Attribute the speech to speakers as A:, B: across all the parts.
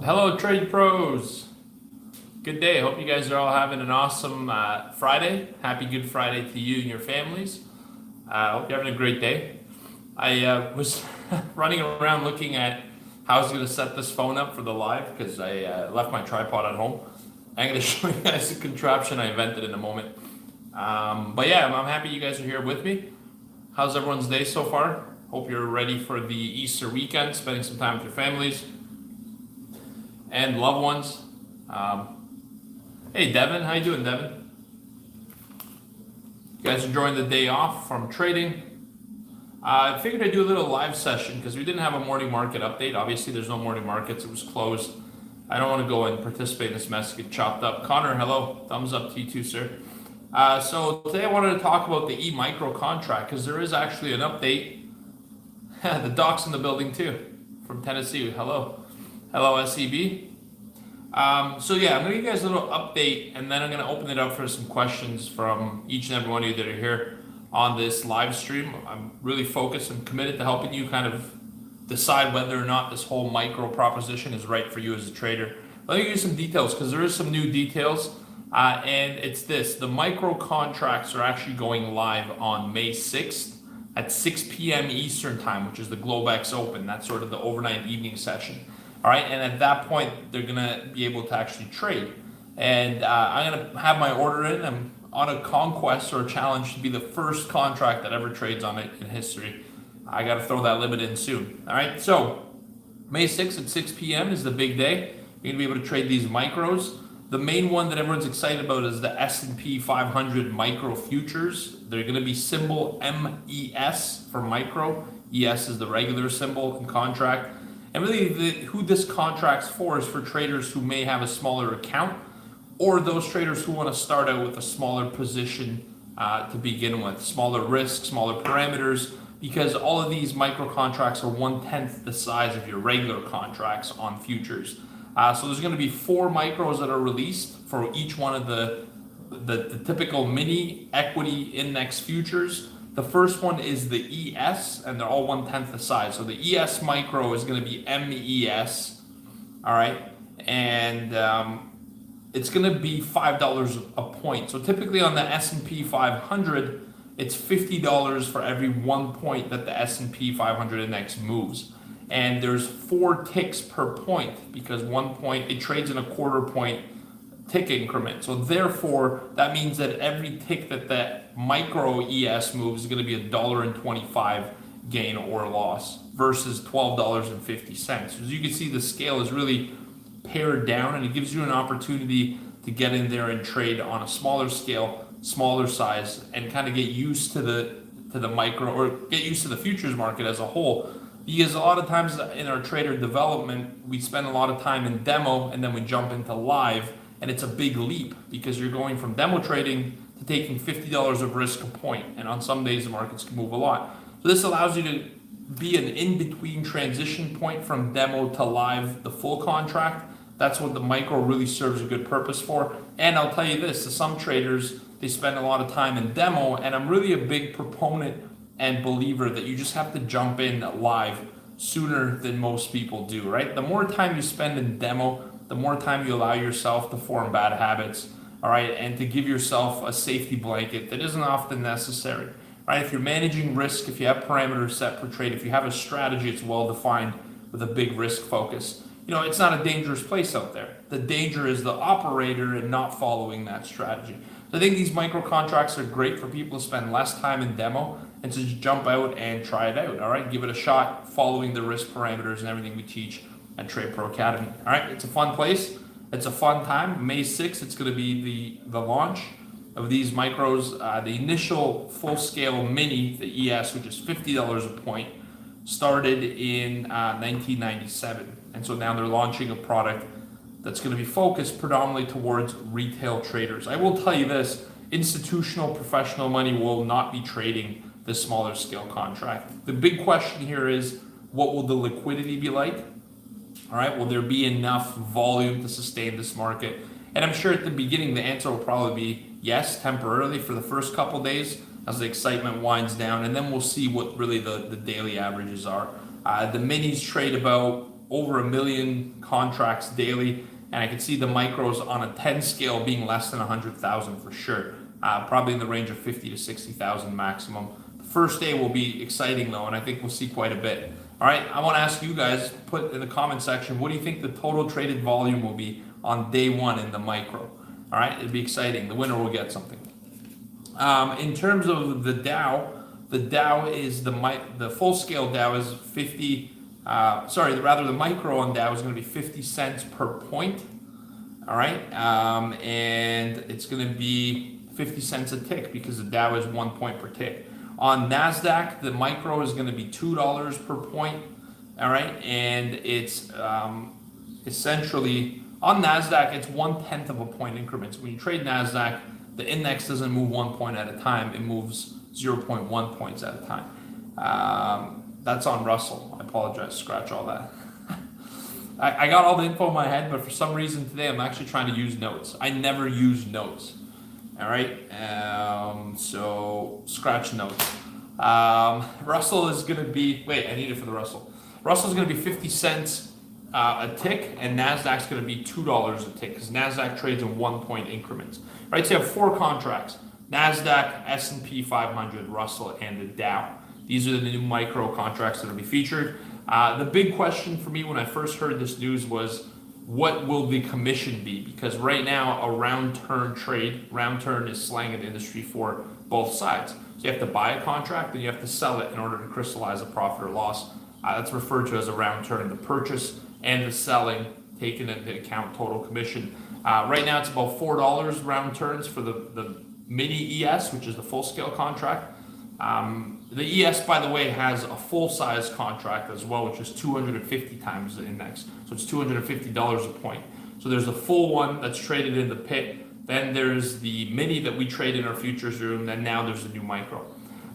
A: Hello, trade pros. Good day. Hope you guys are all having an awesome Friday. Happy Good Friday to you and your families. Hope you're having a great day. I was running around looking at how I was going to set this phone up for the live because I left my tripod at home. I'm going to show you guys a contraption I invented in a moment. But yeah, I'm happy you guys are here with me. How's everyone's day so far? Hope you're ready for the Easter weekend, spending some time with your families and loved ones. Hey Devin, how you doing, Devin? You guys enjoying the day off from trading? I figured I'd do a little live session because we didn't have a morning market update. Obviously, there's no morning markets. It was closed. I don't want to go and participate in this mess, get chopped up. Connor, hello. Thumbs up to you too, sir. So today I wanted to talk about the E-micro contract because there is actually an update. The doc's in the building too, from Tennessee. Hello. Hello, SEB. So yeah, I'm going to give you guys a little update, and then I'm going to open it up for some questions from each and every one of you that are here on this live stream. I'm really focused and committed to helping you kind of decide whether or not this whole micro proposition is right for you as a trader. Let me give you some details because there is some new details, and it's this. The micro contracts are actually going live on May 6th at 6 p.m. Eastern time, which is the Globex Open. That's sort of the overnight evening session. All right, and at that point, they're gonna be able to actually trade. And I'm gonna have my order in. I'm on a conquest or a challenge to be the first contract that ever trades on it in history. I gotta throw that limit in soon. All right, so May 6th at 6 p.m. is the big day. You're gonna be able to trade these micros. The main one that everyone's excited about is the S&P 500 micro futures. They're gonna be symbol MES for micro. ES is the regular symbol in contract. And really, who this contract's for is for traders who may have a smaller account, or those traders who want to start out with a smaller position to begin with, smaller risk, smaller parameters, because all of these micro contracts are 1/10 the size of your regular contracts on futures. So there's going to be 4 micros that are released for each one of the typical mini equity index futures. The first one is the ES, and they're all 1/10 the size. So the ES micro is going to be MES, all right, and it's going to be $5 a point. So typically on the S&P 500, it's $50 for every 1 point that the S&P 500 index moves, and there's 4 ticks per point because 1 point it trades in a quarter point tick increment. So therefore, that means that every tick that micro ES moves is going to be $1.25 gain or loss versus $12.50. As you can see, the scale is really pared down, and it gives you an opportunity to get in there and trade on a smaller scale, smaller size, and kind of get used to the micro, or get used to the futures market as a whole. Because a lot of times in our trader development, we spend a lot of time in demo and then we jump into live. And it's a big leap because you're going from demo trading to taking $50 of risk a point. And on some days, the markets can move a lot. So this allows you to be an in-between transition point from demo to live, the full contract. That's what the micro really serves a good purpose for. And I'll tell you this, to some traders, they spend a lot of time in demo. And I'm really a big proponent and believer that you just have to jump in live sooner than most people do, right? The more time you spend in demo, the more time you allow yourself to form bad habits, all right, and to give yourself a safety blanket that isn't often necessary, right? If you're managing risk, if you have parameters set per trade, if you have a strategy, it's well defined with a big risk focus. You know, it's not a dangerous place out there. The danger is the operator and not following that strategy. So I think these micro contracts are great for people to spend less time in demo and to just jump out and try it out, all right? Give it a shot following the risk parameters and everything we teach at Trade Pro Academy. All right, it's a fun place. It's a fun time. May 6th, it's going to be the launch of these micros. The initial full-scale mini, the ES, which is $50 a point, started in 1997. And so now they're launching a product that's going to be focused predominantly towards retail traders. I will tell you this, institutional professional money will not be trading this smaller scale contract. The big question here is, what will the liquidity be like? All right, will there be enough volume to sustain this market? And I'm sure at the beginning, the answer will probably be yes, temporarily for the first couple days as the excitement winds down, and then we'll see what really the daily averages are. The minis trade about over 1 million contracts daily, and I can see the micros on a 10 scale being less than 100,000 for sure. Probably in the range of 50 to 60,000 maximum. The first day will be exciting though, and I think we'll see quite a bit. All right, I want to ask you guys, put in the comment section, what do you think the total traded volume will be on day one in the micro? All right, it'll be exciting. The winner will get something. In terms of the Dow is the full scale Dow is 50. The micro on Dow is going to be 50 cents per point. All right, and it's going to be 50 cents a tick because the Dow is 1 point per tick. On NASDAQ, the micro is going to be $2 per point. All right, and it's essentially on NASDAQ, it's 1/10 of a point increments. When you trade NASDAQ, the index doesn't move 1 point at a time; it moves 0.1 points at a time. That's on Russell. I apologize. Scratch all that. I got all the info in my head, but for some reason today I'm actually trying to use notes. I never use notes. All right, so scratch notes. Russell is going to be, I need it for the Russell. Russell is going to be 50 cents a tick, and NASDAQ's going to be $2 a tick because NASDAQ trades in 1 point increments. Right, so you have 4 contracts: NASDAQ, S&P 500, Russell, and the Dow. These are the new micro contracts that will be featured. The big question for me when I first heard this news was, what will the commission be? Because right now, a round turn trade, round turn is slang in the industry for both sides. So you have to buy a contract, and you have to sell it in order to crystallize a profit or loss. That's referred to as a round turn. The purchase and the selling taken into account total commission. Right now, it's about $4 round turns for the mini ES, which is the full scale contract. The ES, by the way, has a full-size contract as well, which is 250 times the index. So it's $250 a point. So there's a full one that's traded in the pit. Then there's the mini that we trade in our futures room. Then now there's the new micro.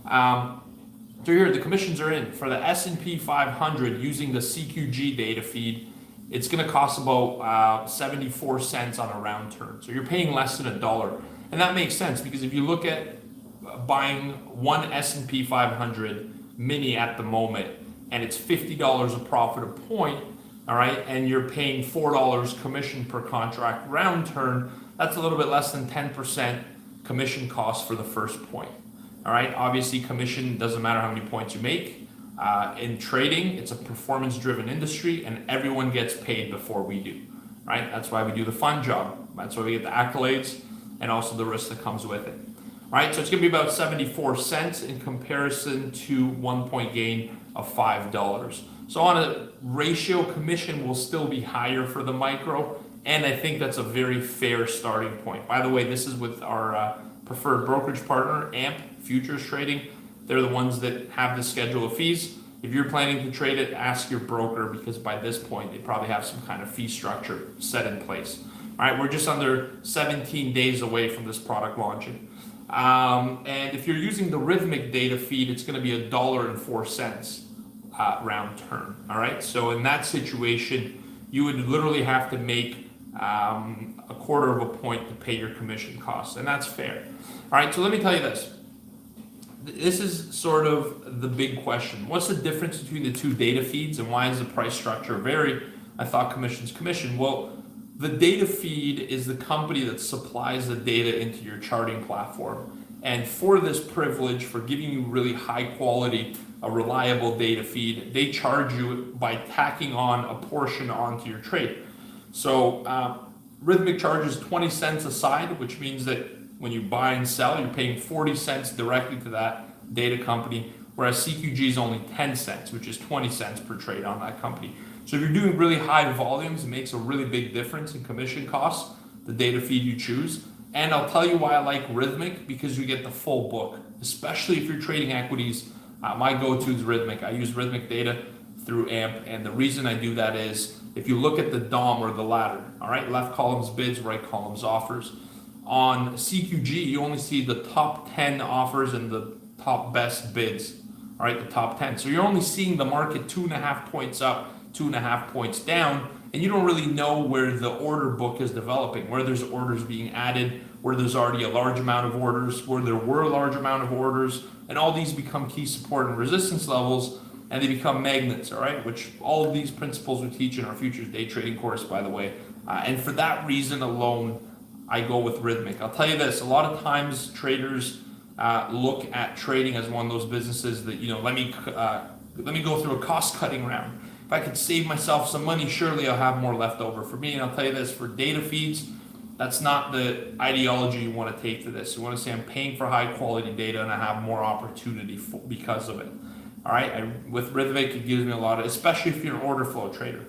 A: So here, the commissions are in. For the S&P 500, using the CQG data feed, it's going to cost about 74 cents on a round turn. So you're paying less than $1. And that makes sense because if you look at buying one S&P 500 mini at the moment, and it's $50 a profit a point, all right, and you're paying $4 commission per contract round turn, that's a little bit less than 10% commission cost for the first point. All right, obviously commission doesn't matter how many points you make. In trading, it's a performance-driven industry, and everyone gets paid before we do, right? That's why we do the fun job. That's why we get the accolades and also the risk that comes with it. Right, so it's going to be about 74 cents in comparison to 1 point gain of $5. So on a ratio, commission will still be higher for the micro, and I think that's a very fair starting point. By the way, this is with our preferred brokerage partner, AMP Futures Trading. They're the ones that have the schedule of fees. If you're planning to trade it, ask your broker because by this point, they probably have some kind of fee structure set in place. All right, we're just under 17 days away from this product launching. And if you're using the Rhythmic data feed, it's going to be $1.04 round turn. All right. So in that situation, you would literally have to make a quarter of a point to pay your commission costs, and that's fair. All right. So let me tell you this. This is sort of the big question. What's the difference between the two data feeds, and why does the price structure vary? I thought commission's commission. Well, the data feed is the company that supplies the data into your charting platform. And for this privilege, for giving you really high quality, a reliable data feed, they charge you by tacking on a portion onto your trade. So Rhythmic charges 20 cents a side, which means that when you buy and sell, you're paying 40 cents directly to that data company, whereas CQG is only 10 cents, which is 20 cents per trade on that company. So if you're doing really high volumes, it makes a really big difference in commission costs, the data feed you choose. And I'll tell you why I like Rhythmic, because you get the full book, especially if you're trading equities. My go-to is Rhythmic. I use Rhythmic data through AMP, and the reason I do that is if you look at the DOM or the ladder, all right, left column's bids, right column's offers. On CQG, you only see the top 10 offers and the top best bids, all right, the top 10. So you're only seeing the market 2.5 points up, 2.5 points down, and you don't really know where the order book is developing, where there's orders being added, where there's already a large amount of orders, where there were a large amount of orders, and all these become key support and resistance levels. and they become magnets, all right? Which all of these principles we teach in our futures day trading course, by the way. And for that reason alone, I go with Rhythmic. I'll tell you this, a lot of times traders look at trading as one of those businesses that, let me go through a cost-cutting round. If I could save myself some money, surely I'll have more left over. For me, and I'll tell you this, for data feeds, that's not the ideology you want to take to this. You want to say I'm paying for high quality data and I have more opportunity because of it. All right, with Rhythmic, it gives me a lot of, especially if you're an order flow trader.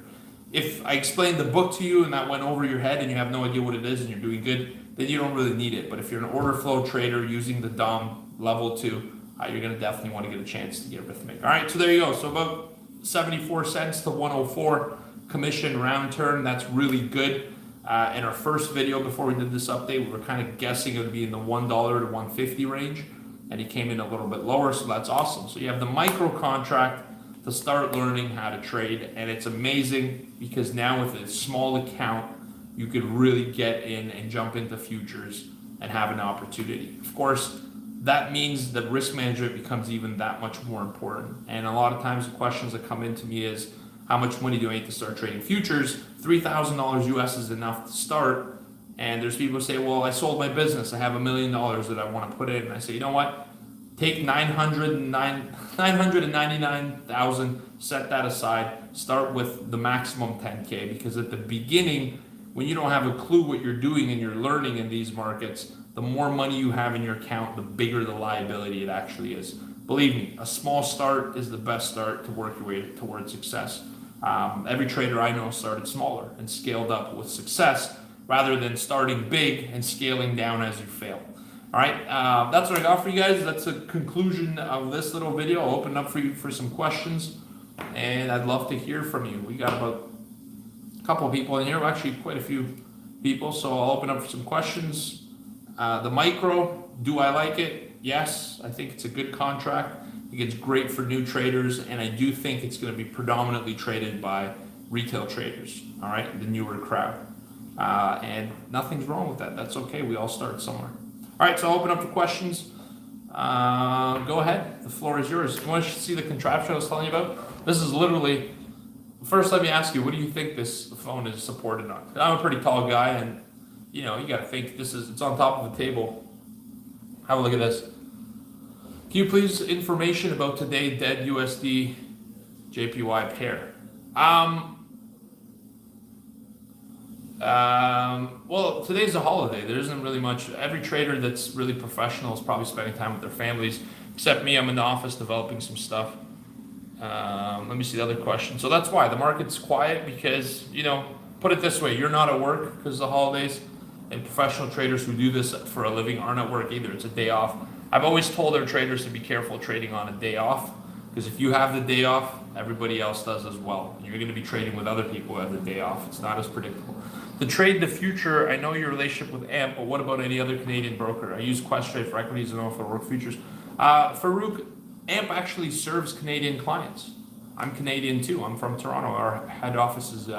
A: If I explained the book to you and that went over your head and you have no idea what it is and you're doing good, then you don't really need it. But if you're an order flow trader using the DOM level 2, you're going to definitely want to get a chance to get Rhythmic. All right, so there you go. So about 74 cents to 104 commission round turn. That's really good. In our first video before we did this update, we were kind of guessing it would be in the $1 to $1.50 range, and he came in a little bit lower, so that's awesome. So you have the micro contract to start learning how to trade, and it's amazing because now with a small account, you could really get in and jump into futures and have an opportunity. Of course, that means that risk management becomes even that much more important. And a lot of times the questions that come into me is, how much money do I need to start trading futures? $3,000 US is enough to start. And there's people who say, well, I sold my business. I have $1 million that I want to put in. And I say, you know what? Take 999,000, set that aside. Start with the maximum 10K, because at the beginning, when you don't have a clue what you're doing and you're learning in these markets, the more money you have in your account, the bigger the liability it actually is. Believe me, a small start is the best start to work your way towards success. Every trader I know started smaller and scaled up with success rather than starting big and scaling down as you fail. All right, that's what I got for you guys. That's the conclusion of this little video. I'll open up for you for some questions, and I'd love to hear from you. We got about a couple of people in here, actually quite a few people, so I'll open up for some questions. The micro, do I like it? Yes, I think it's a good contract. I think it's great for new traders, and I do think it's going to be predominantly traded by retail traders, all right, the newer crowd. And nothing's wrong with that. That's okay. We all start somewhere. All right, so I'll open up for questions. Go ahead. The floor is yours. You want to see the contraption I was telling you about? This is literally, first let me ask you, what do you think this phone is supported on? I'm a pretty tall guy, and you got to think it's on top of the table. Have a look at this. Can you please information about today dead USD JPY pair? Well, today's a holiday. There isn't really much. Every trader that's really professional is probably spending time with their families, except me. I'm in the office developing some stuff. Let me see the other question. So that's why the market's quiet, because, put it this way, you're not at work because of the holidays, and professional traders who do this for a living aren't at work either. It's a day off. I've always told our traders to be careful trading on a day off, because if you have the day off, everybody else does as well. And you're going to be trading with other people who have the day off. It's not as predictable. To trade the future, I know your relationship with AMP, but what about any other Canadian broker? I use Questrade for equities and for work futures. Farouk, AMP actually serves Canadian clients. I'm Canadian too. I'm from Toronto. Our head office is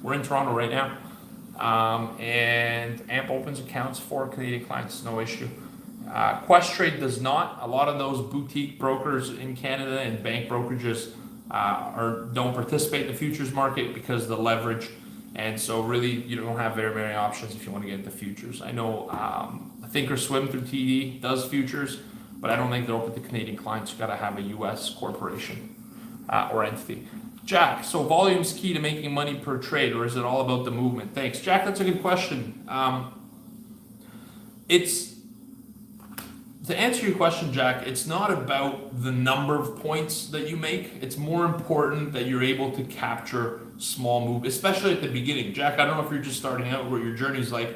A: we're in Toronto right now. And AMP opens accounts for Canadian clients, no issue. Questrade does not. A lot of those boutique brokers in Canada and bank brokerages don't participate in the futures market because of the leverage, and so really you don't have very many options if you want to get into futures. I know Thinkorswim through TD does futures, but I don't think they're open to Canadian clients. You got to have a U.S. corporation or entity. Jack, so volume's key to making money per trade, or is it all about the movement? Thanks, Jack. That's a good question. To answer your question, Jack, it's not about the number of points that you make. It's more important that you're able to capture small move, especially at the beginning. Jack, I don't know if you're just starting out, what your journey's like,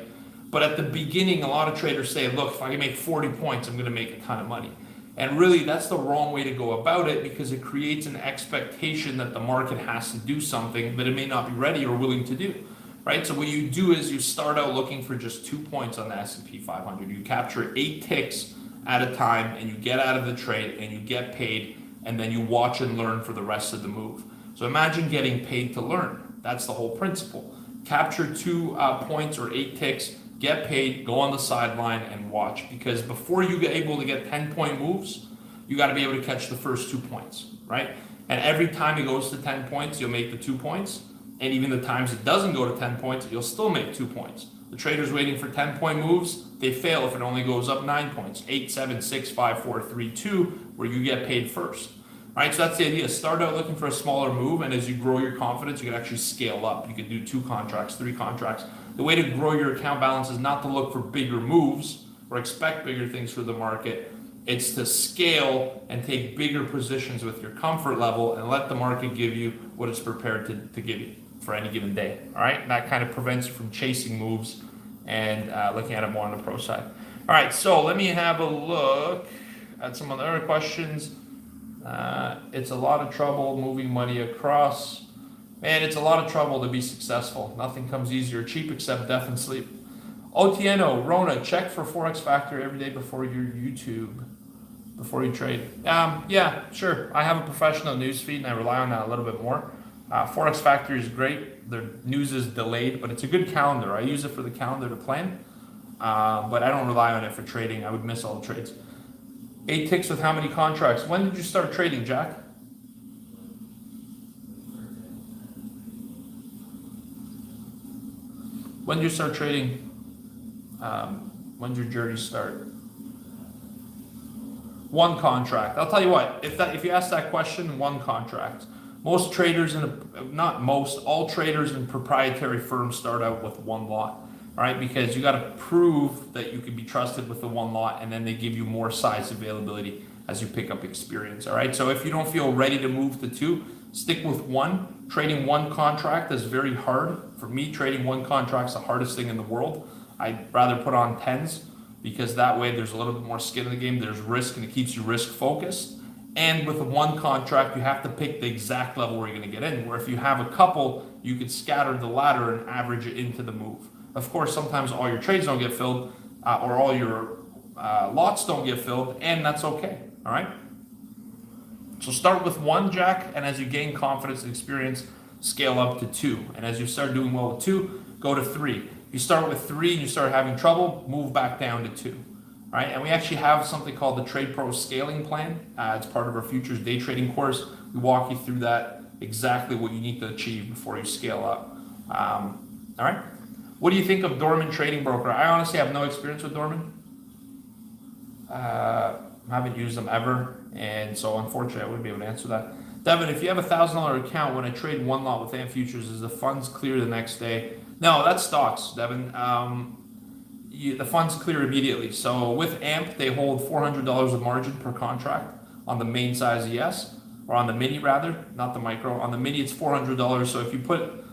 A: but at the beginning, a lot of traders say, look, if I can make 40 points, I'm going to make a ton of money. And really, that's the wrong way to go about it, because it creates an expectation that the market has to do something that it may not be ready or willing to do. Right? So what you do is you start out looking for just 2 points on the S&P 500. You capture 8 ticks at a time, and you get out of the trade and you get paid, and then you watch and learn for the rest of the move. So imagine getting paid to learn. That's the whole principle. Capture 2 points or 8 ticks, get paid, go on the sideline and watch, because before you get able to get 10-point moves, you got to be able to catch the first 2 points, right? And every time it goes to 10 points, you'll make the 2 points. And even the times it doesn't go to 10 points, you'll still make 2 points. The trader's waiting for 10-point moves. They fail if it only goes up 9 points. 8, 7, 6, 5, 4, 3, 2, where you get paid first. All right, so that's the idea. Start out looking for a smaller move, and as you grow your confidence, you can actually scale up. You can do 2 contracts, 3 contracts. The way to grow your account balance is not to look for bigger moves or expect bigger things for the market. It's to scale and take bigger positions with your comfort level and let the market give you what it's prepared to give you for any given day. All right, and that kind of prevents you from chasing moves and looking at it more on the pro side. All right, so let me have a look at some of the other questions. It's a lot of trouble moving money across. Man, it's a lot of trouble to be successful. Nothing comes easy or cheap except death and sleep. Otieno, Rona, check for Forex Factor every day before your YouTube, before you trade. Yeah, sure. I have a professional news feed and I rely on that a little bit more. Forex Factor is great. The news is delayed, but it's a good calendar. I use it for the calendar to plan, but I don't rely on it for trading. I would miss all the trades. 8 ticks with how many contracts? When did you start trading, Jack? When did you start trading? When did your journey start? 1 contract. I'll tell you what, if you ask that question, 1 contract. Most traders all traders in proprietary firms start out with 1 lot. All right, because you got to prove that you can be trusted with the 1 lot, and then they give you more size availability as you pick up experience. All right, so if you don't feel ready to move to 2, stick with 1. Trading 1 contract is very hard. For me, trading 1 contract is the hardest thing in the world. I'd rather put on 10s because that way there's a little bit more skin in the game. There's risk, and it keeps you risk focused. And with a 1 contract, you have to pick the exact level where you're going to get in. Where if you have a couple, you could scatter the ladder and average it into the move. Of course, sometimes all your trades don't get filled or all your lots don't get filled, and that's okay, all right? So start with 1, Jack, and as you gain confidence and experience, scale up to 2. And as you start doing well with 2, go to 3. You start with 3 and you start having trouble, move back down to 2. All right, and we actually have something called the Trade Pro Scaling Plan. It's part of our futures day trading course. We walk you through that, exactly what you need to achieve before you scale up. All right. What do you think of Dorman Trading Broker? I honestly have no experience with Dorman. Haven't used them ever, and so unfortunately I wouldn't be able to answer that. Devin, if you have a $1,000 account, when I trade 1 lot with AMP Futures, is the funds clear the next day? No, that's stocks, Devin. The funds clear immediately. So with AMP, they hold $400 of margin per contract on the main size ES, or on the mini rather, not the micro. On the mini, it's $400. So if you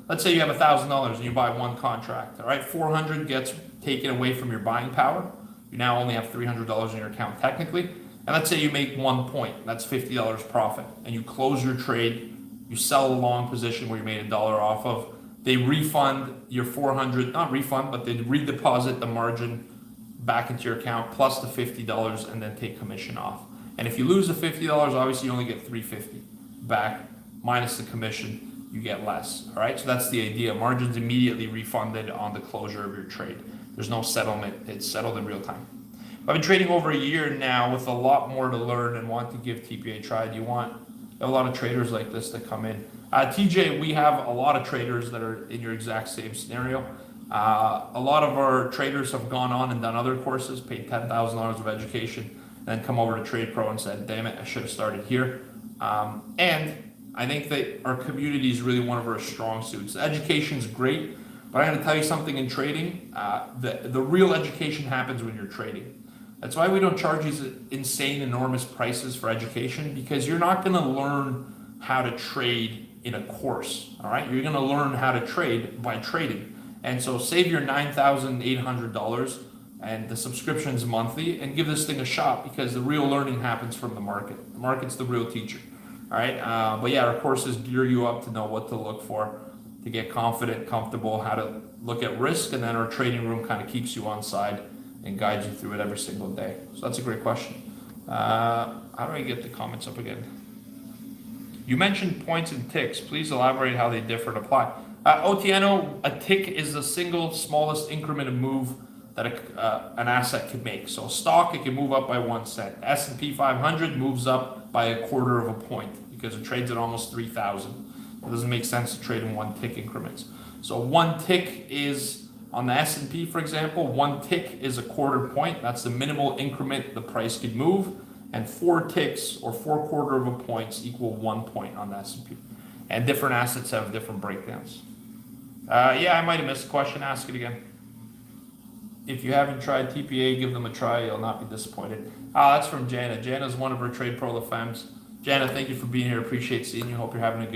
A: let's say you have $1,000 and you buy 1 contract, all right, 400 gets taken away from your buying power. You now only have $300 in your account technically. And let's say you make 1 point, that's $50 profit, and you close your trade, you sell a long position where you made $1 off of, they refund your 400, not refund, but they redeposit the margin back into your account plus the $50 and then take commission off. And if you lose the $50, obviously you only get $350 back minus the commission, you get less. All right, so that's the idea. Margin's immediately refunded on the closure of your trade. There's no settlement, it's settled in real time. I've been trading over a year now with a lot more to learn and want to give TPA a try. Do you want a lot of traders like this to come in? TJ, we have a lot of traders that are in your exact same scenario. A lot of our traders have gone on and done other courses, paid $10,000 of education, then come over to Trade Pro and said, damn it, I should have started here. And I think that our community is really one of our strong suits. Education is great, but I'm going to tell you something in trading. The real education happens when you're trading. That's why we don't charge these insane, enormous prices for education, because you're not going to learn how to trade in a course, all right? You're going to learn how to trade by trading. And so save your $9,800 and the subscription's monthly and give this thing a shot, because the real learning happens from the market. The market's the real teacher, all right? But yeah, our courses gear you up to know what to look for, to get confident, comfortable, how to look at risk, and then our trading room kind of keeps you on side and guides you through it every single day. So that's a great question. How do I get the comments up again? You mentioned points and ticks. Please elaborate how they differ and apply. Otieno, a tick is the single smallest increment of move that an asset could make. So stock, it can move up by 1 cent. S&P 500 moves up by 1/4 of a point. because it trades at almost 3,000. It doesn't make sense to trade in 1 tick increments. So 1 tick is, on the S&P for example, 1 tick is a quarter point. That's the minimal increment the price could move. And 4 ticks or 4/4 of a points equal 1 point on the S&P. And different assets have different breakdowns. Yeah, I might have missed a question. Ask it again. If you haven't tried TPA, give them a try. You'll not be disappointed. That's from Jana. Jana's one of our Trade Pro FMs. Jana, thank you for being here. Appreciate seeing you. Hope you're having a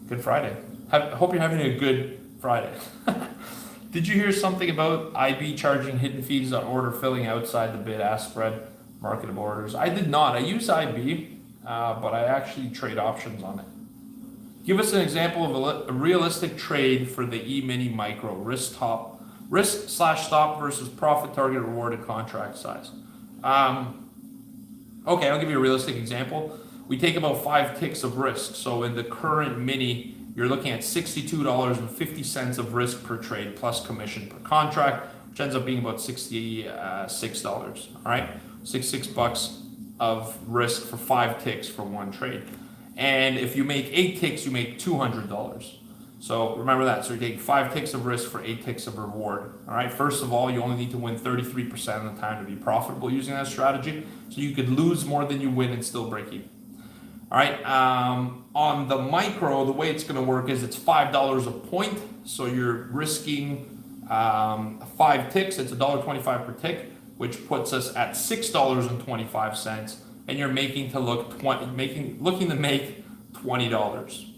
A: good Friday. Hope you're having a good Friday. Did you hear something about IB charging hidden fees on order filling outside the bid-ask spread marketable orders? I did not. I use IB, but I actually trade options on it. Give us an example of a realistic trade for the E-mini micro, risk/stop versus profit target rewarded contract size. Okay, I'll give you a realistic example. We take about 5 ticks of risk. So in the current mini, you're looking at $62.50 of risk per trade plus commission per contract, which ends up being about $66. All right, $66 of risk for 5 ticks for 1 trade. And if you make 8 ticks, you make $200. So remember that. So you're taking 5 ticks of risk for 8 ticks of reward. All right. First of all, you only need to win 33% of the time to be profitable using that strategy. So you could lose more than you win and still break even. All right. On the micro, the way it's going to work is it's $5 a point. So you're risking 5 ticks. It's $1.25 per tick, which puts us at $6.25, and you're looking to make $20.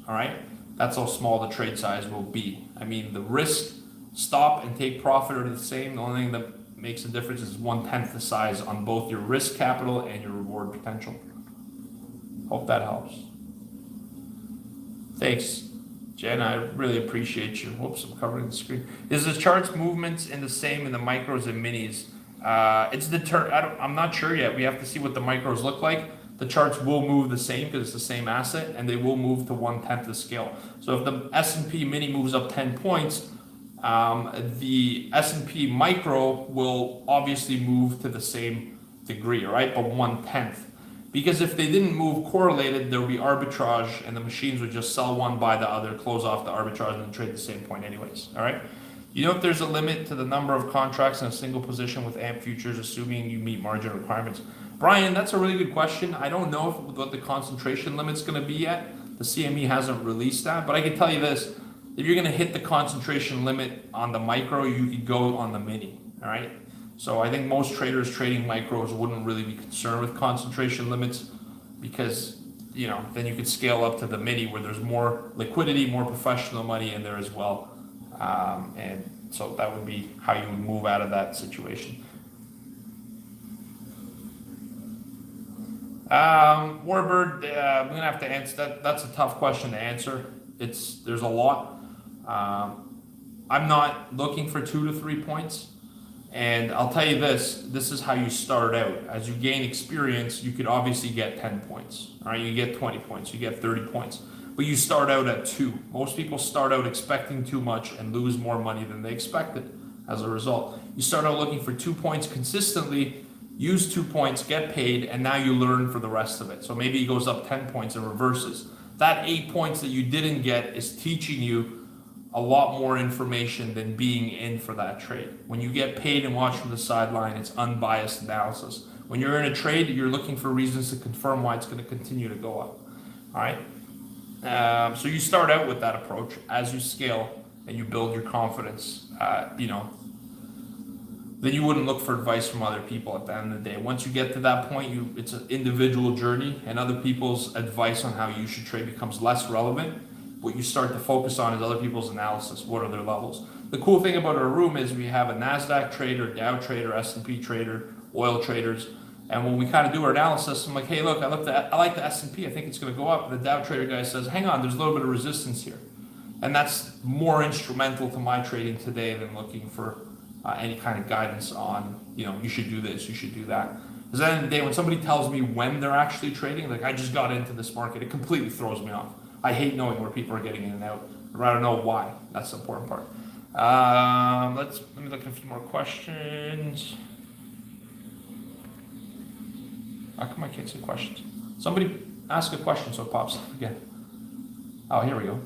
A: All right. That's how small the trade size will be. I mean, the risk, stop, and take profit are the same. The only thing that makes a difference is 1/10 the size on both your risk capital and your reward potential. Hope that helps. Thanks, Jen. I really appreciate you. Whoops, I'm covering the screen. Is the chart's movements in the same in the micros and minis? I'm not sure yet. We have to see what the micros look like. The charts will move the same because it's the same asset, and they will move to 1/10 the scale. So if the S&P mini moves up 10 points, the S&P micro will obviously move to the same degree, right? But 1/10. Because if they didn't move correlated, there would be arbitrage, and the machines would just sell one, buy the other, close off the arbitrage, and then trade the same point anyways, all right? You know if there's a limit to the number of contracts in a single position with AMP futures, assuming you meet margin requirements? Brian, that's a really good question. I don't know what the concentration limit's going to be yet. The CME hasn't released that, but I can tell you this. If you're going to hit the concentration limit on the micro, you could go on the mini, all right? So I think most traders trading micros wouldn't really be concerned with concentration limits because, then you could scale up to the mini where there's more liquidity, more professional money in there as well. And so that would be how you would move out of that situation. Warbird, I'm gonna have to answer that. That's a tough question to answer. There's a lot. I'm not looking for 2 to 3 points, and I'll tell you this is how you start out. As you gain experience, you could obviously get 10 points. All right, you get 20 points, you get 30 points, but you start out at 2. Most people start out expecting too much and lose more money than they expected as a result. You start out looking for 2 points consistently, use 2 points, get paid, and now you learn for the rest of it. So maybe it goes up 10 points and reverses. That 8 points that you didn't get is teaching you a lot more information than being in for that trade. When you get paid and watch from the sideline, it's unbiased analysis. When you're in a trade, you're looking for reasons to confirm why it's going to continue to go up. All right. So you start out with that approach. As you scale and you build your confidence, then you wouldn't look for advice from other people at the end of the day. Once you get to that point, it's an individual journey, and other people's advice on how you should trade becomes less relevant. What you start to focus on is other people's analysis. What are their levels? The cool thing about our room is we have a NASDAQ trader, Dow trader, S&P trader, oil traders. And when we kind of do our analysis, I'm like, hey, look, I like the S&P. I think it's going to go up. The Dow trader guy says, hang on, there's a little bit of resistance here. And that's more instrumental to my trading today than looking for any kind of guidance on, you should do this, you should do that. Because at the end of the day, when somebody tells me when they're actually trading, like I just got into this market, it completely throws me off. I hate knowing where people are getting in and out. I'd rather know why. That's the important part. Let me look at a few more questions. How come I can't see questions? Somebody Ask a question so it pops up again. Oh, here we go.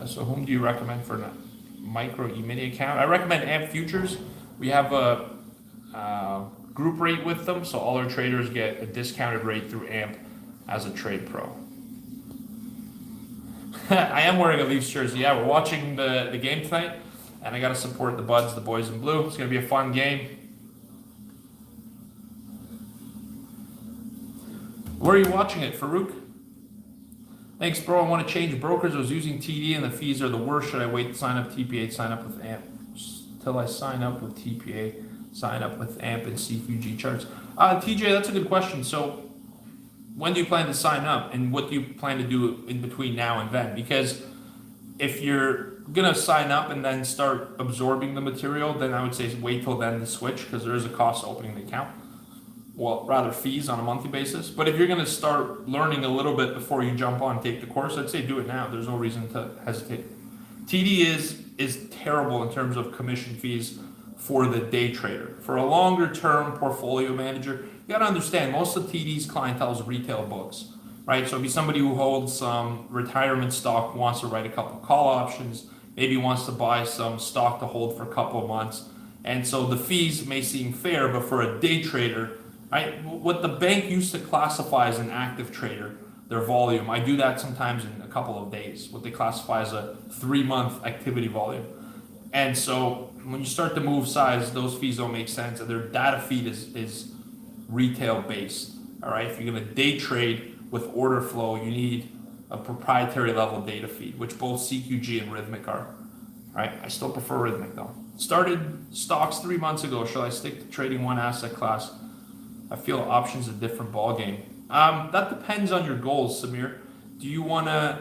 A: So whom do you recommend for a micro E-mini account? I recommend AMP Futures. We have a group rate with them, so all our traders get a discounted rate through AMP as a trade pro. I am wearing a Leafs jersey. Yeah, we're watching the game tonight, and I got to support the Buds, the boys in blue. It's going to be a fun game. Where are you watching it, Farouk? Thanks, bro. I want to change brokers. I was using TD and the fees are the worst. Should I wait to sign up TPA, sign up with AMP? Till I sign up with TPA, sign up with AMP and CQG charts. TJ, that's a good question. So when do you plan to sign up and what do you plan to do in between now and then? Because if you're going to sign up and then start absorbing the material, then I would say wait till then to switch because there is a cost opening the account. Well, rather fees on a monthly basis. But if you're going to start learning a little bit before you jump on and take the course, I'd say do it now. There's no reason to hesitate. TD is terrible in terms of commission fees for the day trader. For a longer term portfolio manager, you got to understand most of TD's clientele is retail books, right? So if you're somebody who holds some retirement stock, wants to write a couple call options, maybe wants to buy some stock to hold for a couple of months. And so the fees may seem fair, but for a day trader, right, what the bank used to classify as an active trader, their volume, I do that sometimes in a couple of days, what they classify as a 3-month activity volume. And so when you start to move size, those fees don't make sense, and their data feed is retail based. All right, if you're going to day trade with order flow, you need a proprietary level data feed, which both CQG and Rhythmic are. All right, I still prefer Rhythmic though. Started stocks 3 months ago. Shall I stick to trading one asset class? I feel options a different ball game. That depends on your goals, Samir. Do you want to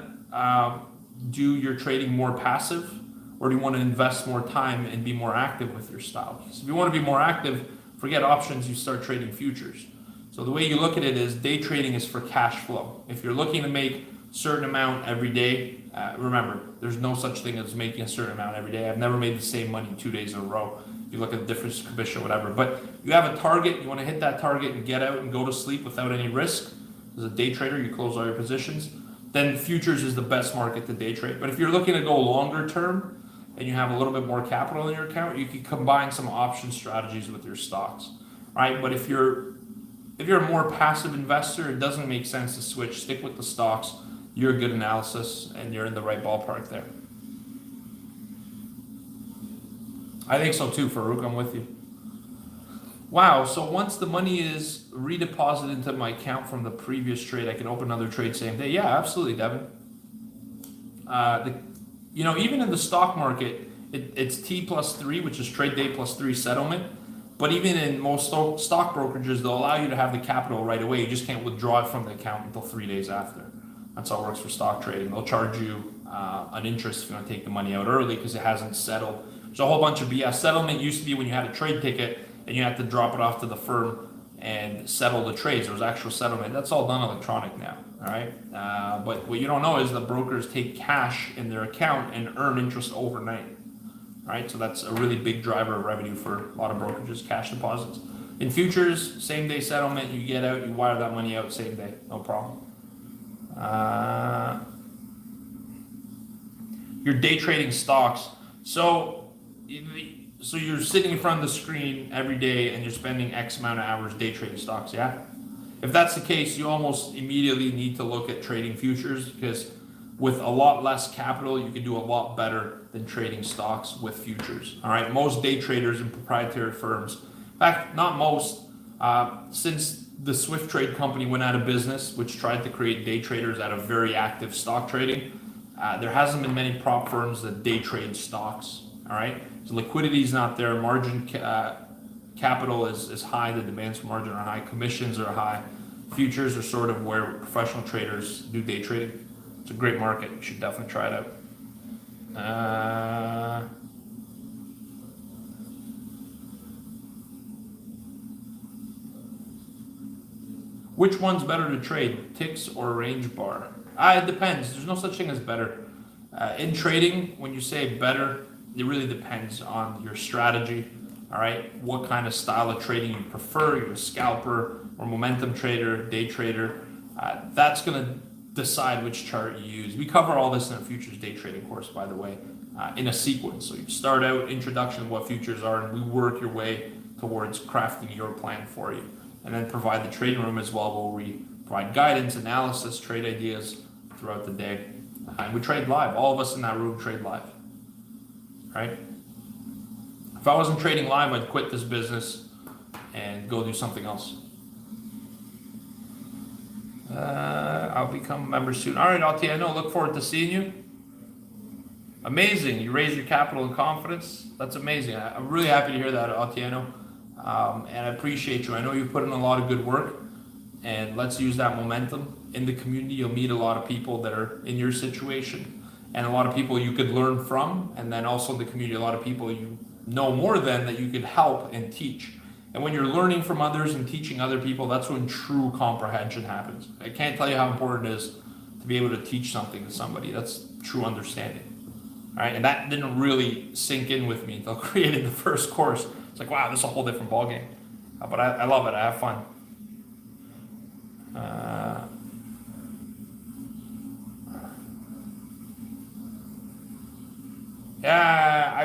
A: do your trading more passive, or do you want to invest more time and be more active with your style? Because if you want to be more active, forget options, you start trading futures. So the way you look at it is day trading is for cash flow. If you're looking to make a certain amount every day, remember, there's no such thing as making a certain amount every day. I've never made the same money 2 days in a row. You look at the difference commission or whatever, but you have a target, you want to hit that target and get out and go to sleep without any risk. As a day trader, you close all your positions, then futures is the best market to day trade. But if you're looking to go longer term and you have a little bit more capital in your account, you can combine some option strategies with your stocks, right? But if you're a more passive investor, it doesn't make sense to switch. Stick with the stocks. You're a good analysis and you're in the right ballpark there. I think so too, Farouk. I'm with you. Wow, so once the money is redeposited into my account from the previous trade, I can open another trade same day. Yeah, absolutely, Devin. Even in the stock market, it's T plus 3, which is trade day plus 3 settlement. But even in most stock brokerages, they'll allow you to have the capital right away. You just can't withdraw it from the account until 3 days after. That's how it works for stock trading. They'll charge you an interest if you want to take the money out early because it hasn't settled. There's a whole bunch of BS. Settlement used to be when you had a trade ticket and you had to drop it off to the firm and settle the trades. There was actual settlement. That's all done electronic now, all right? But what you don't know is the brokers take cash in their account and earn interest overnight, all right? So that's a really big driver of revenue for a lot of brokerages, cash deposits. In futures, same day settlement, you get out, you wire that money out same day, no problem. You're day trading stocks. So you're sitting in front of the screen every day and you're spending X amount of hours day trading stocks, yeah? If that's the case, you almost immediately need to look at trading futures because with a lot less capital, you can do a lot better than trading stocks with futures, all right? Most day traders and proprietary firms, in fact, not most, since the Swift Trade company went out of business, which tried to create day traders out of very active stock trading, there hasn't been many prop firms that day trade stocks, all right? So liquidity is not there. Margin capital is high. The demands for margin are high. Commissions are high. Futures are sort of where professional traders do day trading. It's a great market. You should definitely try it out. Which one's better to trade, ticks or range bar? It depends. There's no such thing as better. In trading, when you say better, it really depends on your strategy. all right, what kind of style of trading you prefer. You're a scalper or momentum trader, day trader. That's going to decide which chart you use. We cover all this in a futures day trading course, by the way, in a sequence. So you start out introduction to what futures are, and we work your way towards crafting your plan for you. And then provide the trading room as well, where we provide guidance, analysis, trade ideas throughout the day. And we trade live. All of us in that room trade live, right? If I wasn't trading live, I'd quit this business and go do something else. I'll become a member soon. All right, Altiano, look forward to seeing you. Amazing. You raised your capital and confidence. That's amazing. I'm really happy to hear that, Altiano. And I appreciate you. I know you put in a lot of good work, and let's use that momentum. In the community, you'll meet a lot of people that are in your situation, and a lot of people you could learn from, and then also in the community, a lot of people you know more than that you could help and teach. And when you're learning from others and teaching other people, that's when true comprehension happens. I can't tell you how important it is to be able to teach something to somebody. That's true understanding. All right, and that didn't really sink in with me until creating the first course. It's like, wow, this is a whole different ballgame. But I love it. I have fun. Yeah, I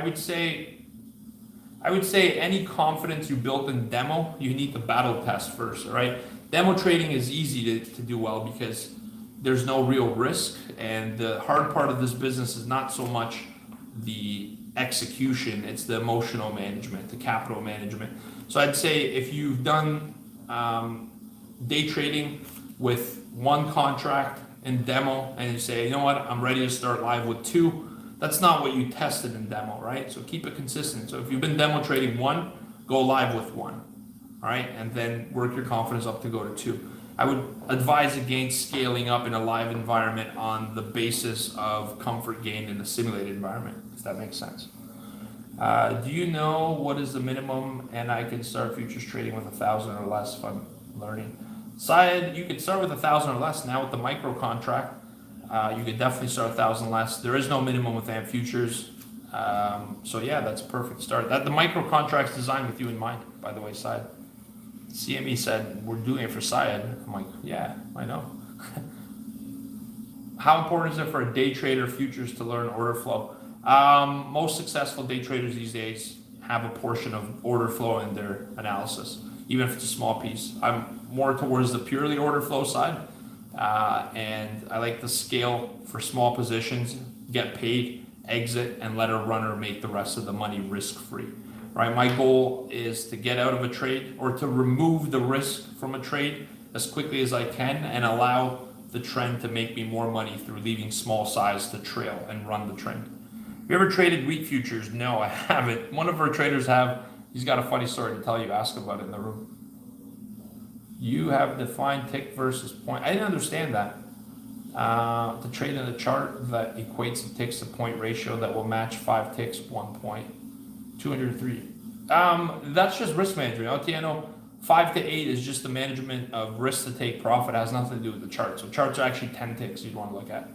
A: would say any confidence you built in demo, you need to battle test first, all right? Demo trading is easy to do well because there's no real risk, and the hard part of this business is not so much the execution, it's the emotional management, the capital management. So I'd say if you've done day trading with one contract in demo and you say, you know what, I'm ready to start live with two, that's not what you tested in demo, right? So keep it consistent. So if you've been demo trading one, go live with one, all right? And then work your confidence up to go to two. I would advise against scaling up in a live environment on the basis of comfort gained in a simulated environment, if that makes sense. Do you know what is the minimum and I can start futures trading with 1,000 or less if I'm learning? Syed, you could start with 1,000 or less. Now with the micro contract, you could definitely start 1,000 less. There is no minimum with AMP futures. So yeah, that's a perfect start. The micro contract's designed with you in mind, by the way, Syed. CME said, we're doing it for Syed. I'm like, yeah, I know. How important is it for a day trader futures to learn order flow? Most successful day traders these days have a portion of order flow in their analysis, even if it's a small piece. I'm more towards the purely order flow side. And I like to scale for small positions, get paid, exit, and let a runner make the rest of the money risk-free, right? My goal is to get out of a trade or to remove the risk from a trade as quickly as I can and allow the trend to make me more money through leaving small size to trail and run the trend. Have you ever traded wheat futures? No, I haven't. One of our traders he's got a funny story to tell you. Ask about it in the room. You have defined tick versus point. I didn't understand that. To trade in a chart that equates the ticks to point ratio that will match 5 ticks, 1 point, 203. That's just risk management. Altiano, 5 to 8 is just the management of risk to take profit. It has nothing to do with the chart. So charts are actually 10 ticks you'd want to look at.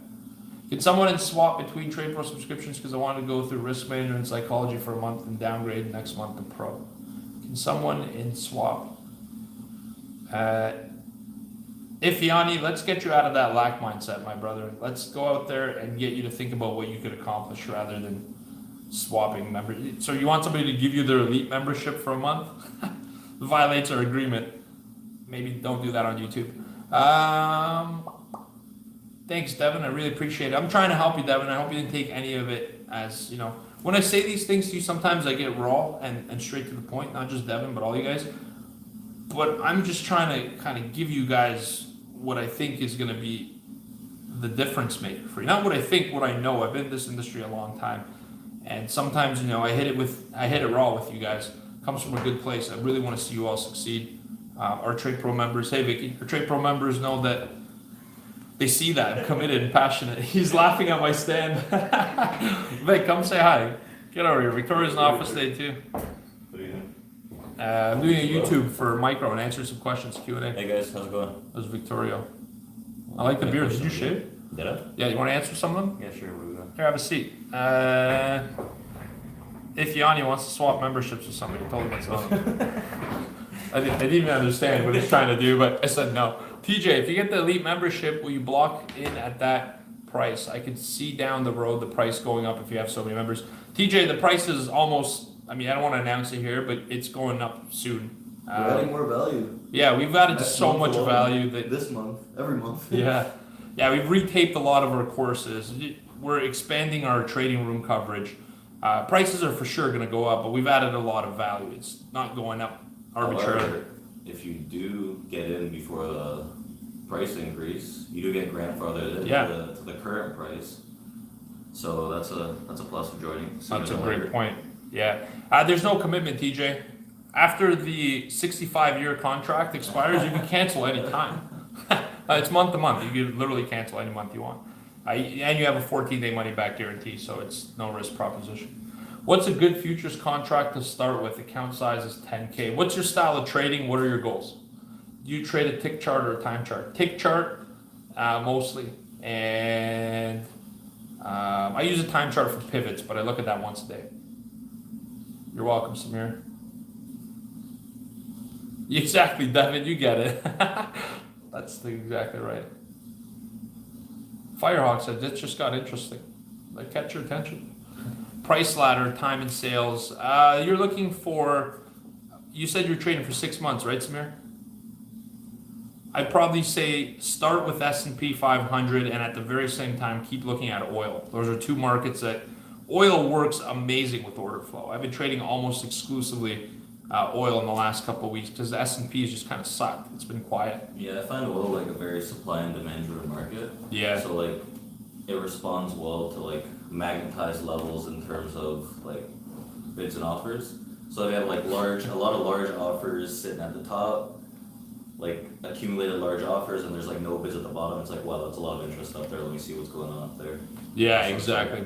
A: Can someone swap between Trade Pro subscriptions because I want to go through risk management psychology for a month and downgrade next month to Pro? Can someone swap? Ifeani, let's get you out of that lack mindset, my brother. Let's go out there and get you to think about what you could accomplish rather than swapping members. So you want somebody to give you their elite membership for a month? Violates our agreement. Maybe don't do that on YouTube. Thanks, Devin. I really appreciate it. I'm trying to help you, Devin. I hope you didn't take any of it as, when I say these things to you, sometimes I get raw and straight to the point, not just Devin, but all you guys. But I'm just trying to kind of give you guys what I think is going to be the difference maker for you. Not what I think, what I know. I've been in this industry a long time. And sometimes, I hit it raw with you guys. It comes from a good place. I really want to see you all succeed. Our Trade Pro members, hey Vicky, our Trade Pro members know that they see that I'm committed and passionate. He's laughing at my stand. Vic, come say hi. Get over here. Victoria's in office day too. I'm doing a YouTube for Micro and answering some questions, Q&A.
B: Hey guys, how's it going?
A: That was Victorio. I like the beard. Did you shave?
B: Did I?
A: Yeah, you want to answer some of them?
B: Yeah, sure. Where we go?
A: Here, have a seat. If Yanni wants to swap memberships with somebody, I told him that's not. I didn't even understand what he's trying to do, but I said no. TJ, if you get the elite membership, will you block in at that price? I could see down the road the price going up if you have so many members. TJ, the price is almost, I mean, I don't want to announce it here, but it's going up soon.
B: We're adding more value.
A: Yeah, we've added
B: Next
A: so
B: month
A: much
B: alone.
A: value that
B: This month, every month.
A: yeah, we've retaped a lot of our courses. We're expanding our trading room coverage. Prices are for sure going to go up, but we've added a lot of value. It's not going up arbitrarily.
C: However, if you do get in before the price increase, you do get grandfathered in to the current price. So that's a plus of joining.
A: That's a great point. Yeah, there's no commitment, TJ. After the 65-year contract expires, you can cancel any time. It's month to month. You can literally cancel any month you want. And you have a 14-day money-back guarantee, so it's no risk proposition. What's a good futures contract to start with? Account size is 10K. What's your style of trading? What are your goals? Do you trade a tick chart or a time chart? Tick chart, mostly. And I use a time chart for pivots, but I look at that once a day. You're welcome, Samir. Exactly, Devin, you get it. That's exactly right. Firehawk said, this just got interesting. Like, catch your attention. Price ladder, time and sales. You're looking for, you said you're trading for 6 months, right, Samir? I'd probably say start with S&P 500 and at the very same time, keep looking at oil. Those are two markets that, oil works amazing with order flow. I've been trading almost exclusively oil in the last couple of weeks because the S&P has just kind of sucked. It's been quiet.
C: Yeah, I find oil like a very supply and demand driven market.
A: Yeah.
C: So like it responds well to like magnetized levels in terms of like bids and offers. So they have like a lot of large offers sitting at the top, like accumulated large offers, and there's like no bids at the bottom. It's like, wow, that's a lot of interest up there. Let me see what's going on up there.
A: Yeah, exactly.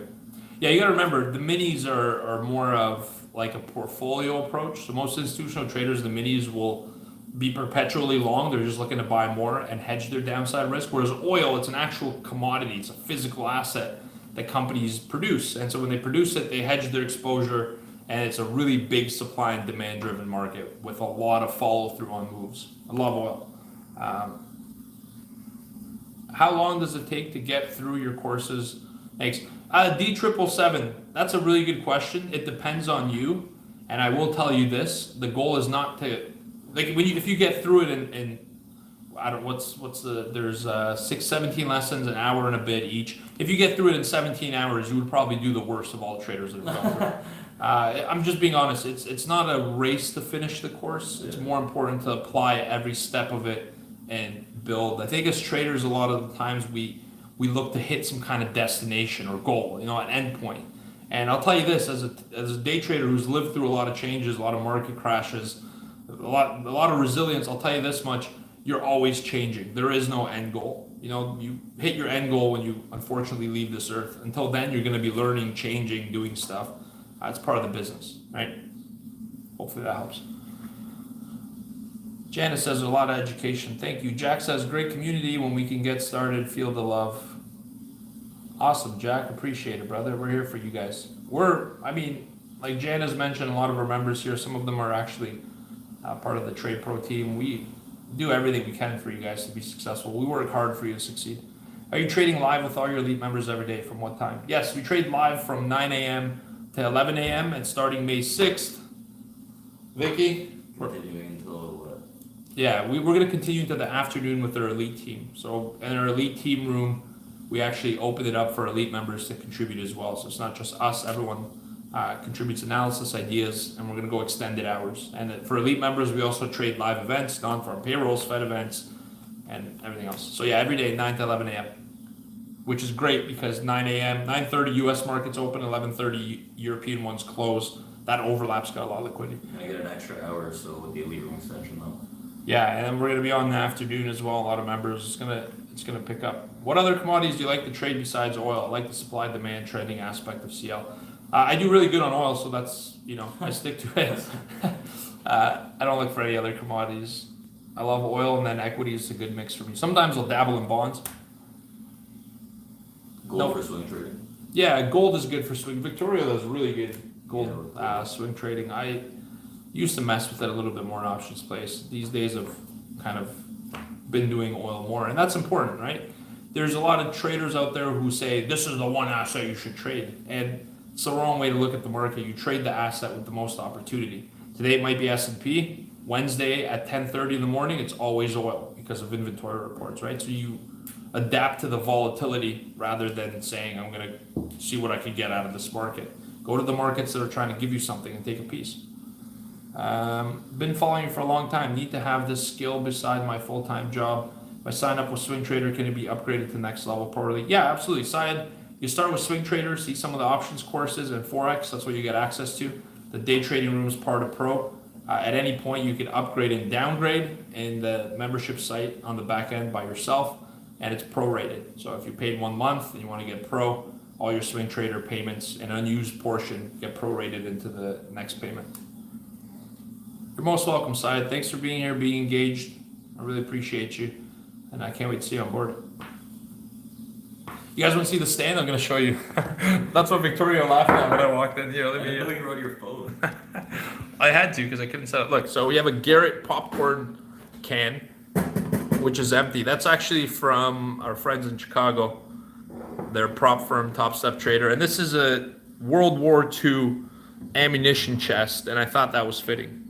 A: Yeah, you got to remember the minis are more of like a portfolio approach. So most institutional traders, the minis will be perpetually long. They're just looking to buy more and hedge their downside risk. Whereas oil, it's an actual commodity. It's a physical asset that companies produce. And so when they produce it, they hedge their exposure, and it's a really big supply and demand driven market with a lot of follow through on moves. I love oil. How long does it take to get through your courses? Thanks. D777, that's a really good question. It depends on you. And I will tell you this, the goal is not to, like if you get through it in I don't, there's 17 lessons, an hour and a bit each. If you get through it in 17 hours, you would probably do the worst of all the traders that have gone through it. I'm just being honest, it's not a race to finish the course. It's more important to apply every step of it and build. I think as traders, a lot of the times we look to hit some kind of destination or goal, an end point. And I'll tell you this, as a day trader who's lived through a lot of changes, a lot of market crashes, a lot of resilience, I'll tell you this much, you're always changing. There is no end goal. You hit your end goal when you unfortunately leave this earth. Until then, you're going to be learning, changing, doing stuff. It's part of the business, right? Hopefully that helps. Janice says a lot of education. Thank you. Jack says great community. When we can get started, feel the love. Awesome, Jack. Appreciate it, brother. We're here for you guys. Like Janice mentioned, a lot of our members here, some of them are actually part of the Trade Pro team. We do everything we can for you guys to be successful. We work hard for you to succeed. Are you trading live with all your elite members every day? From what time? Yes, we trade live from 9 a.m. to 11 a.m. and starting May 6th. Vicky?
C: Continuing until what?
A: Yeah, we're going to continue into the afternoon with our elite team. So in our elite team room, we actually open it up for elite members to contribute as well. So it's not just us, everyone contributes analysis, ideas, and we're going to go extended hours. And for elite members, we also trade live events, non-farm payrolls, Fed events, and everything else. So yeah, every day, 9 to 11 a.m., which is great because 9 a.m., 9:30 U.S. markets open, 11:30 European ones close. That overlap's got a lot of liquidity.
C: And I get an extra hour or so with the elite room extension though.
A: Yeah, and we're going to be on in the afternoon as well. A lot of members. It's gonna pick up. What other commodities do you like to trade besides oil? I like the supply demand trading aspect of CL. I do really good on oil, so that's I stick to it. I don't look for any other commodities. I love oil, and then equity is a good mix for me. Sometimes I'll dabble in bonds.
C: Gold for swing trading.
A: Yeah, gold is good for swing. Victoria does really good gold swing trading. I used to mess with it a little bit more in options place. These days I've kind of been doing oil more, and that's important, right? There's a lot of traders out there who say this is the one asset you should trade, and it's the wrong way to look at the market. You trade the asset with the most opportunity. Today it might be S&P. Wednesday at 10:30 in the morning, it's always oil because of inventory reports, right? So you adapt to the volatility rather than saying, I'm going to see what I can get out of this market. Go to the markets that are trying to give you something and take a piece. Been following you for a long time. Need to have this skill beside my full-time job. If I sign up with Swing Trader, can it be upgraded to next level probably? Yeah, absolutely. Syed, you start with Swing Trader, see some of the options courses and Forex. That's what you get access to. The day trading room is part of Pro. At any point, you can upgrade and downgrade in the membership site on the back end by yourself, and it's prorated. So if you paid 1 month and you want to get Pro, all your Swing Trader payments, an unused portion, get prorated into the next payment. You're most welcome, Syed. Thanks for being here, being engaged. I really appreciate you, and I can't wait to see you on board. You guys want to see the stand? I'm going to show you. That's what Victoria laughed at when I walked in here. Let me.
C: I know you wrote your phone.
A: I had to because I couldn't set it. Look, so we have a Garrett popcorn can, which is empty. That's actually from our friends in Chicago. Their prop firm, Top Step Trader, and this is a World War II ammunition chest, and I thought that was fitting.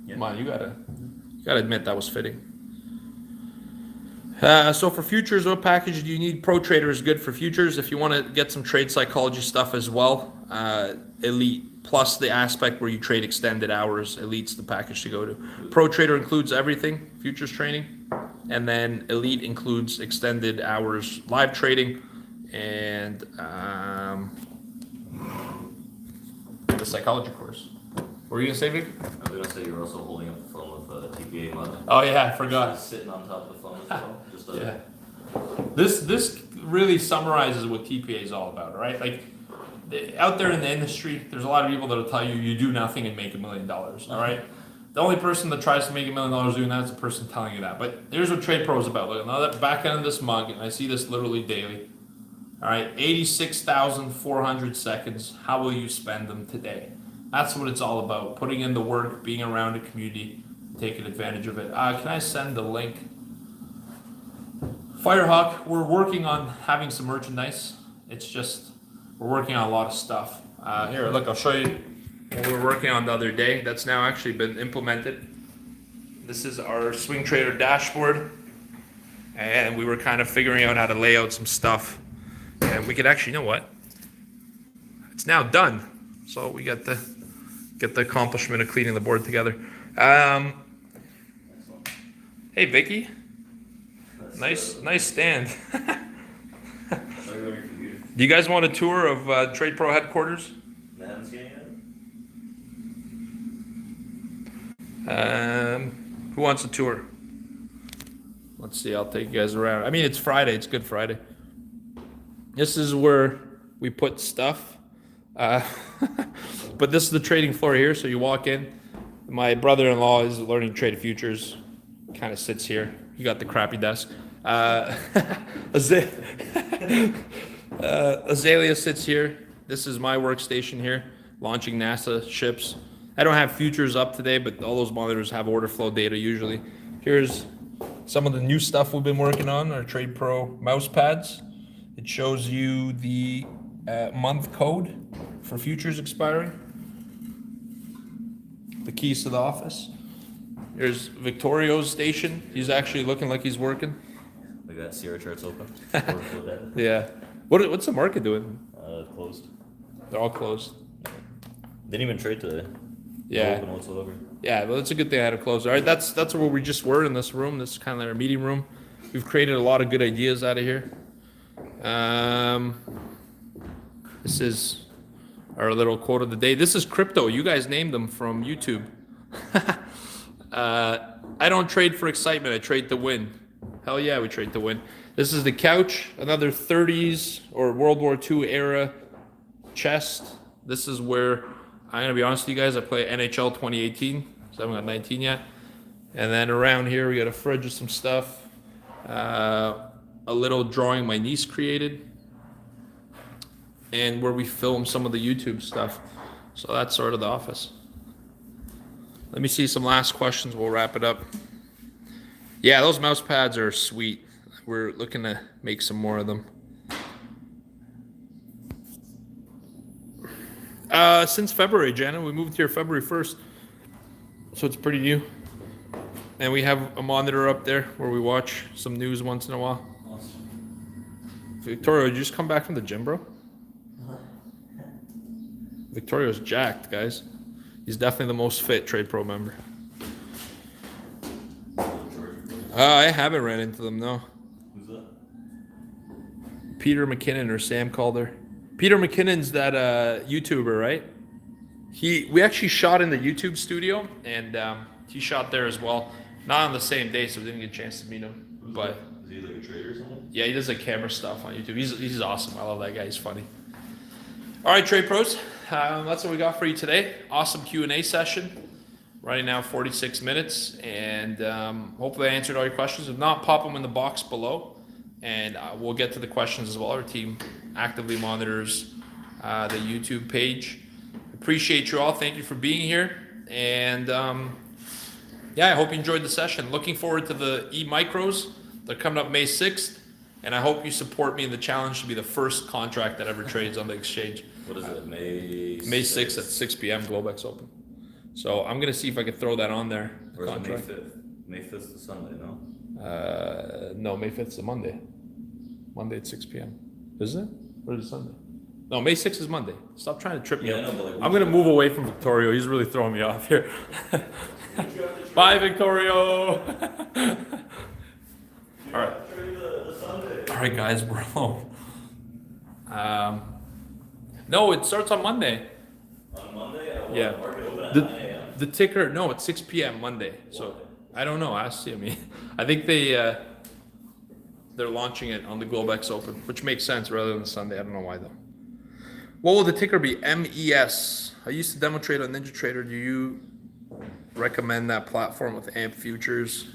A: Yeah. Come on, you gotta admit that was fitting. So for futures, what package do you need? Pro Trader is good for futures. If you want to get some trade psychology stuff as well, Elite plus the aspect where you trade extended hours, Elite's the package to go to. Pro Trader includes everything, futures training, and then Elite includes extended hours live trading and the psychology course. What were you gonna say, Vic?
C: I was gonna say you're also holding up the phone with a TPA mug.
A: Oh yeah, I forgot.
C: Just sitting on top of the phone as well. Just
A: Yeah. This really summarizes what TPA is all about, right? Like out there in the industry, there's a lot of people that'll tell you you do nothing and make $1 million. All right. The only person that tries to make $1 million doing that is the person telling you that. But here's what Trade Pro is about. Look, now that back end of this mug, and I see this literally daily. All right, 86,400 seconds. How will you spend them today? That's what it's all about. Putting in the work, being around a community, taking advantage of it. Can I send the link? Firehawk, we're working on having some merchandise. It's just, we're working on a lot of stuff. Here, look, I'll show you what we were working on the other day. That's now actually been implemented. This is our Swing Trader dashboard. And we were kind of figuring out how to lay out some stuff. And we could actually, you know what? It's now done. So we get the accomplishment of cleaning the board together. Hey, Vicky. Nice stand. Do you guys want a tour of Trade Pro headquarters? Who wants a tour? Let's see, I'll take you guys around. I mean, it's Friday, it's Good Friday. This is where we put stuff. But this is the trading floor here, so you walk in. My brother-in-law is learning trade futures, kind of sits here. You got the crappy desk. Azalea sits here. This is my workstation here, launching NASA ships. I don't have futures up today, but all those monitors have order flow data usually. Here's some of the new stuff we've been working on, our Trade Pro mouse pads. It shows you the month code for futures expiring. The keys to the office. Here's Victorio's station. He's actually looking like he's working.
C: We got Sierra charts open.
A: Yeah. What's the market doing?
C: Closed.
A: They're all closed.
C: Didn't even trade today.
A: Yeah.
C: No open whatsoever.
A: Yeah, well, it's a good thing I had to close. All right, that's where we just were in this room. This is kind of our meeting room. We've created a lot of good ideas out of here. This is our little quote of the day. This is crypto. You guys named them from YouTube. I don't trade for excitement. I trade to win. Hell yeah, we trade to win. This is the couch, another 30s or World War II era chest. This is where, I'm going to be honest with you guys, I play NHL 2018, so I haven't got 19 yet. And then around here, we got a fridge with some stuff. A little drawing my niece created. And where we film some of the YouTube stuff. So that's sort of the office. Let me see some last questions. We'll wrap it up. Yeah, those mouse pads are sweet. We're looking to make some more of them. Since February, Janet, we moved here February 1st. So it's pretty new. And we have a monitor up there where we watch some news once in a while.
C: Awesome.
A: Victorio, did you just come back from the gym, bro? Victorio's jacked, guys. He's definitely the most fit Trade Pro member. I haven't ran into them, no.
C: Who's that?
A: Peter McKinnon or Sam Calder. Peter McKinnon's that YouTuber, right? We actually shot in the YouTube studio, and he shot there as well. Not on the same day, so we didn't get a chance to meet him. But
C: Is he like a trader or something?
A: yeah, he does like camera stuff on YouTube. He's awesome. I love that guy. He's funny. All right, Trade Pros. That's what we got for you today. Awesome Q&A session. Running now 46 minutes, and hopefully I answered all your questions. If not, pop them in the box below, and we'll get to the questions as well. Our team actively monitors the YouTube page. Appreciate you all. Thank you for being here, and yeah, I hope you enjoyed the session. Looking forward to the e-micros. They're coming up May 6th, and I hope you support me in the challenge to be the first contract that ever trades on the exchange.
C: What is it? May
A: 6th at 6 p.m. Globex Open. So I'm gonna see if I can throw that on there. The
C: Or is it
A: contract.
C: May 5th? May 5th is Sunday, no?
A: No, May 5th is a Monday. Monday at 6 p.m. Isn't it? Or is it Sunday? No, May 6th is Monday. Stop trying to trip me
C: Yeah, I
A: up.
C: know, but like,
A: I'm gonna move away from Victorio. He's really throwing me off here. Bye, Victorio. All right. All right, guys, we're home. No, it starts on Monday.
C: On Monday, I
A: Yeah.
C: market open at
A: The,
C: 9 a.m.
A: the ticker, no, it's 6 p.m. Monday. So I don't know. Ask CME. I think they're launching it on the Globex Open, which makes sense rather than Sunday. I don't know why though. What will the ticker be? MES. I used to demo trade on NinjaTrader. Do you recommend that platform with AMP futures?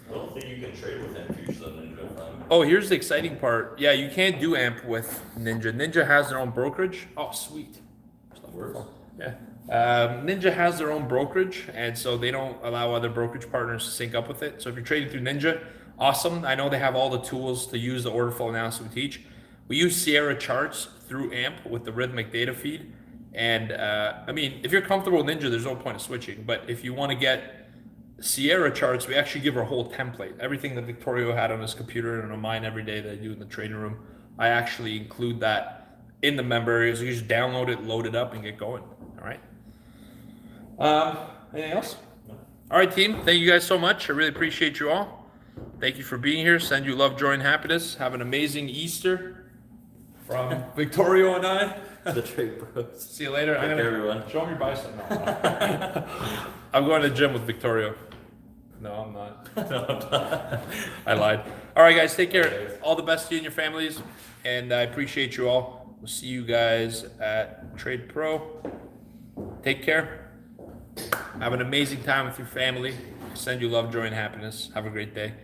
C: I don't think you can trade with him futures on Ninja Prime.
A: Oh, here's the exciting part. Yeah, you can't do AMP with Ninja. Ninja has their own brokerage. Oh, sweet.
C: Works.
A: Yeah. Ninja has their own brokerage, and so they don't allow other brokerage partners to sync up with it. So if you're trading through Ninja, awesome. I know they have all the tools to use the order flow analysis we teach. We use Sierra charts through AMP with the rhythmic data feed. And I mean, if you're comfortable with Ninja, there's no point of switching. But if you want to get Sierra charts, we actually give our whole template. Everything that Victorio had on his computer and on mine every day that I do in the trading room, I actually include that in the member areas. You just download it, load it up, and get going. All right. Anything else?
C: No.
A: All right, team. Thank you guys so much. I really appreciate you all. Thank you for being here. Send you love, joy, and happiness. Have an amazing Easter from Victorio and I.
C: The Trade Pros.
A: See you later.
C: Take care, everyone.
A: Show me your bicep. No, I'm going to the gym with Victorio. No, I'm not.
C: No, I'm not.
A: I lied. All right, guys. Take care. All the best to you and your families. And I appreciate you all. We'll see you guys at Trade Pro. Take care. Have an amazing time with your family. Send you love, joy, and happiness. Have a great day.